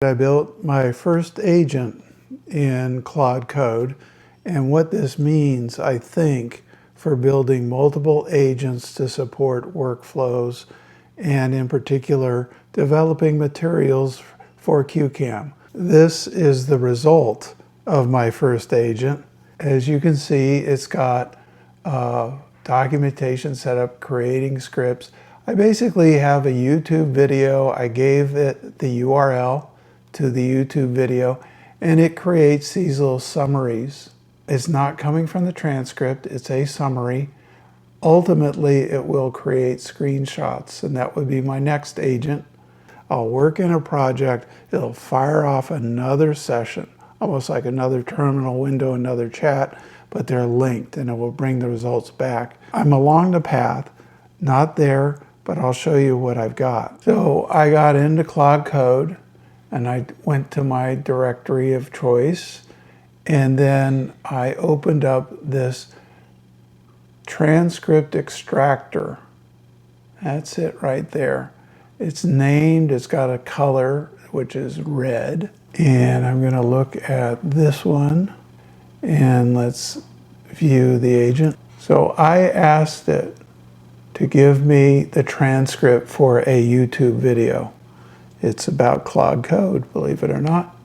I built my first agent in Claude Code, and what this means, I think, for building multiple agents to support workflows, and in particular, developing materials for QCam. This is the result of my first agent. As you can see, it's got documentation set up, creating scripts. I basically have a YouTube video. I gave it the URL to the YouTube video, and it creates these little summaries. It's not coming from the transcript, it's a summary. Ultimately, it will create screenshots, and that would be my next agent. I'll work in a project, it'll fire off another session, almost like another terminal window, another chat, but they're linked, and it will bring the results back. I'm along the path, not there, but I'll show you what I've got. So I got into Claude Code, and I went to my directory of choice, and then I opened up this transcript extractor. That's it right there. It's named, it's got a color, which is red. And I'm gonna look at this one, and let's view the agent. So I asked it to give me the transcript for a YouTube video. It's about Claude Code, believe it or not.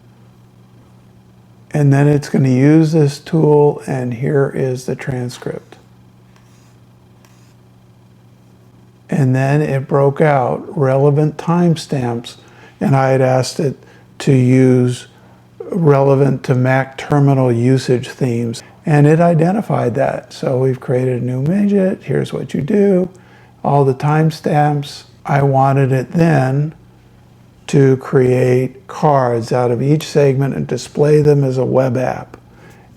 And then it's going to use this tool, and here is the transcript. And then it broke out relevant timestamps, and I had asked it to use relevant to Mac terminal usage themes, and it identified that. So we've created a new widget. Here's what you do, all the timestamps. I wanted it then to create cards out of each segment and display them as a web app.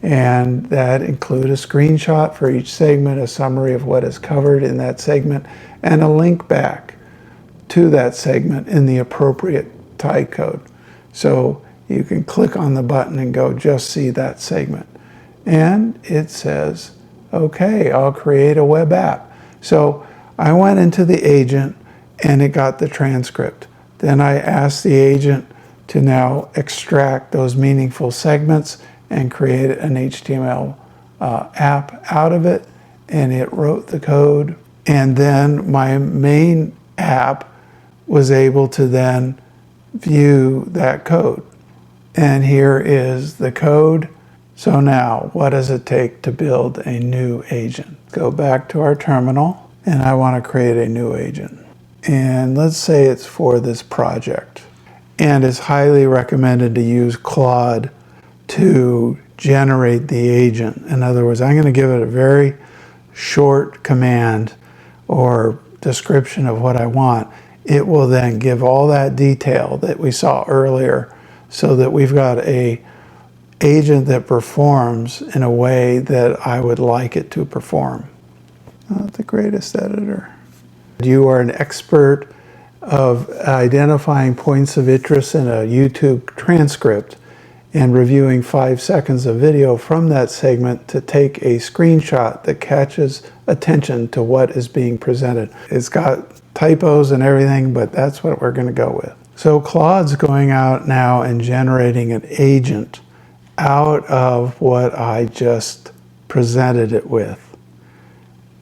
And that include a screenshot for each segment, a summary of what is covered in that segment, and a link back to that segment in the appropriate type code. So you can click on the button and go just see that segment. And it says, okay, I'll create a web app. So I went into the agent and it got the transcript. Then I asked the agent to now extract those meaningful segments and create an HTML app out of it, and it wrote the code. And then my main app was able to then view that code. And here is the code. So now, what does it take to build a new agent? Go back to our terminal, and I want to create a new agent. And let's say it's for this project. And it's highly recommended to use Claude to generate the agent. In other words, I'm going to give it a very short command or description of what I want. It will then give all that detail that we saw earlier, so that we've got a agent that performs in a way that I would like it to perform. Not the greatest editor. You are an expert of identifying points of interest in a YouTube transcript and reviewing 5 seconds of video from that segment to take a screenshot that catches attention to what is being presented. It's got typos and everything, but that's what we're going to go with. So Claude's going out now and generating an agent out of what I just presented it with.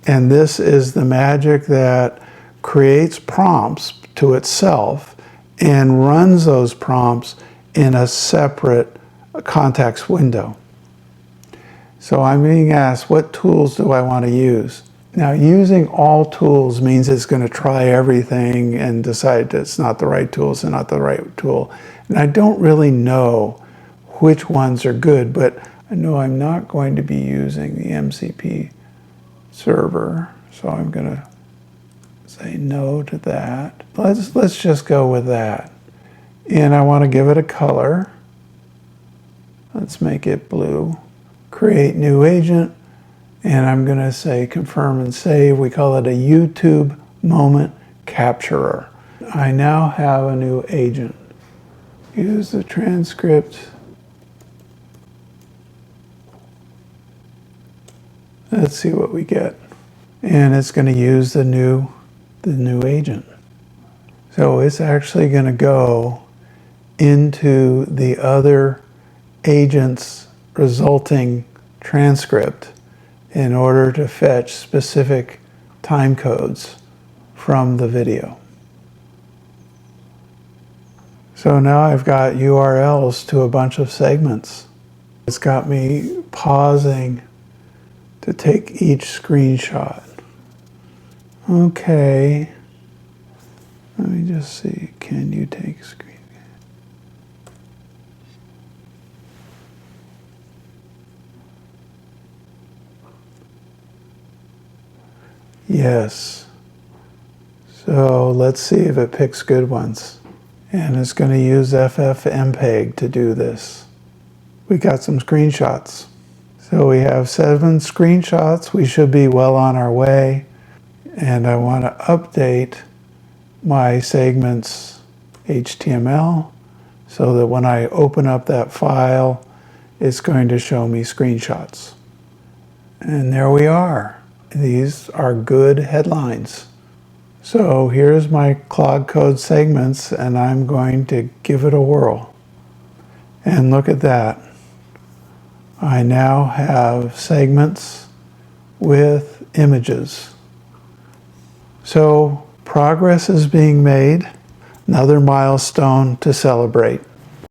And this is the magic that creates prompts to itself and runs those prompts in a separate context window. So I'm being asked, what tools do I want to use? Now, using all tools means it's going to try everything and decide that it's not the right tool, it's not the right tool. And I don't really know which ones are good, but I know I'm not going to be using the MCP server, so I'm going to say no to that. Let's just go with that. And I want to give it a color. Let's make it blue. Create new agent, and I'm going to say confirm and save. We call it a YouTube moment capturer. I now have a new agent. Use the transcript. Let's see what we get. And it's going to use the new agent. So it's actually going to go into the other agent's resulting transcript in order to fetch specific time codes from the video. So now I've got URLs to a bunch of segments. It's got me pausing to take each screenshot. Okay. Let me just see. Can you take a screen? Yes. So let's see if it picks good ones. And it's going to use FFmpeg to do this. We got some screenshots. So we have 7 screenshots. We should be well on our way. And I want to update my segments HTML so that when I open up that file, it's going to show me screenshots. And there we are. These are good headlines. So here's my Claude Code segments, and I'm going to give it a whirl. And look at that. I now have segments with images. So progress is being made. Another milestone to celebrate.